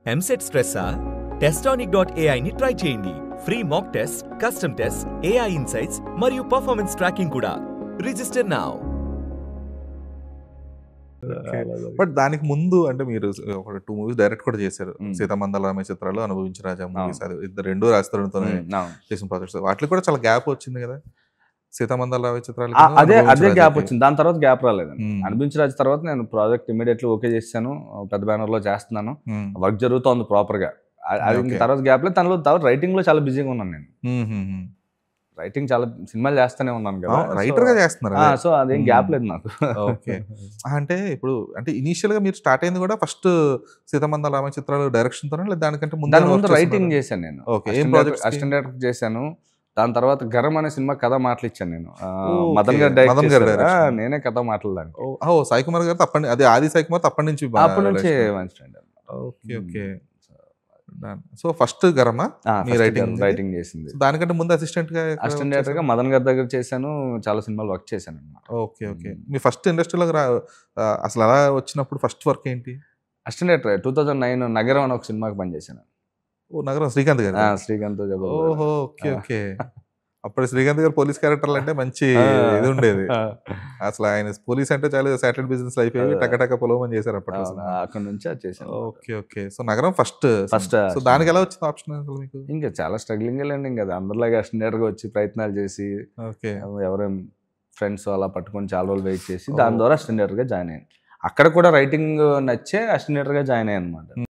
EAMCET స్ట్రెస్సా? Testonic.ai ని try చేయండి. Free mock test, custom test, AI insights మరియు పర్ఫార్మెన్స్ ట్రాకింగ్ కూడా. Register now. బట్ దానికి ముందు అంటే మీరు ఒక 2 మూవీస్ డైరెక్ట్ కూడా చేశారు. సీతామందల రామయ్య చిత్రాలు, అనుభవించు రాజా మూవీస్. అది ఇద్దరు రెండు రాజతరుణ్తోనే చేసిన ప్రాజెక్ట్స్. వాటిలో కూడా చాలా గ్యాప్ వచ్చింది కదా. సీతామందల రామయ్య చిత్రాలు అదే గ్యాప్ వచ్చింది. దాని తర్వాత గ్యాప్ రాలేదు. అనిపించు రాజు తర్వాత నేను ప్రాజెక్ట్ ఇమీడియట్లీ ఓకే చేశాను. పెద్ద బ్యానర్ లో చేస్తున్నాను. వర్క్ జరుగుతోంది ప్రాపర్ గా. అది తర్వాత గ్యాప్ లేదు. తనలో తర్వాత రైటింగ్ లో చాలా బిజీగా ఉన్నాను నేను. రైటింగ్ చాలా సినిమాలు చేస్తూనే ఉన్నాను కదా, రైటర్ గా చేస్తున్నారు. సో అదేం గ్యాప్ లేదు నాకు. ఓకే. అంటే ఇప్పుడు అంటే ఇనీషియల్ గా మీరు స్టార్ట్ అయింది కూడా ఫస్ట్ సీతామందల రామయ్య చిత్రాలు డైరెక్షన్ తోనే, దానికి ముందు రైటింగ్ చేశాను నేను. అసిస్టెంట్ డైరెక్టర్ చేశాను. దాని తర్వాత గరం అనే సినిమా కథ మాటలు ఇచ్చాను నేను. మదన్ గారు నేనే కథ మాట్లాడాను. సాయి కుమార్ గారు అప్పటి అదే ఆది సాయి కుమార్ అప్పటి నుంచి ఓకే ఓకే. సో ఫస్ట్ గరమా రైటింగ్ చేసింది. దానికంటే ముందు అసిస్టెంట్ డైరెక్టర్ గా మదన్ గారి దగ్గర చేశాను. చాలా సినిమాలు వర్క్ చేశాను అన్నమాట. Okay okay. మీ ఫస్ట్ ఇండస్ట్రీలోకి అసలు అలా వచ్చినప్పుడు ఫస్ట్ వర్క్ ఏంటి? అసిస్టెంట్ డైరెక్టర్ 2009 నగరం అని ఒక సినిమాకి పనిచేశాను. నగరం శ్రీకాంత్ గారు. శ్రీకాంత్. ఓహో ఓకే ఓకే. అప్పుడు శ్రీకాంత్ గారు పోలీస్ క్యారెక్టర్లు అంటే మంచి ఇది ఉండేది. అసలు ఆయన పోలీస్ అంటే చాలా సాటిలైట్ బిజినెస్ అయిపోయి టకటక పొలవమని చేశారు అప్పట్లో. అక్కడ నుంచి చేశాను. Okay okay. సో నగరం ఫస్ట్. సో దానికి ఎలా వచ్చింది ఆప్షన్ అసలు మీకు? ఇంకా చాలా స్ట్రగ్లింగ్ లేండి. ఇంకా అందరిలాగా అసిస్టెంట్ గా వచ్చి ప్రయత్నాలు చేసి ఎవరైనా ఫ్రెండ్స్ అలా పట్టుకొని చాలా రోజులు వెయిట్ చేసి దాని ద్వారా అసిస్టెంట్ గా జాయిన్ అయ్యాను. అక్కడ కూడా రైటింగ్ నచ్చే అసిస్టెంట్ గా జాయిన్ అయ్యాను అనమాట.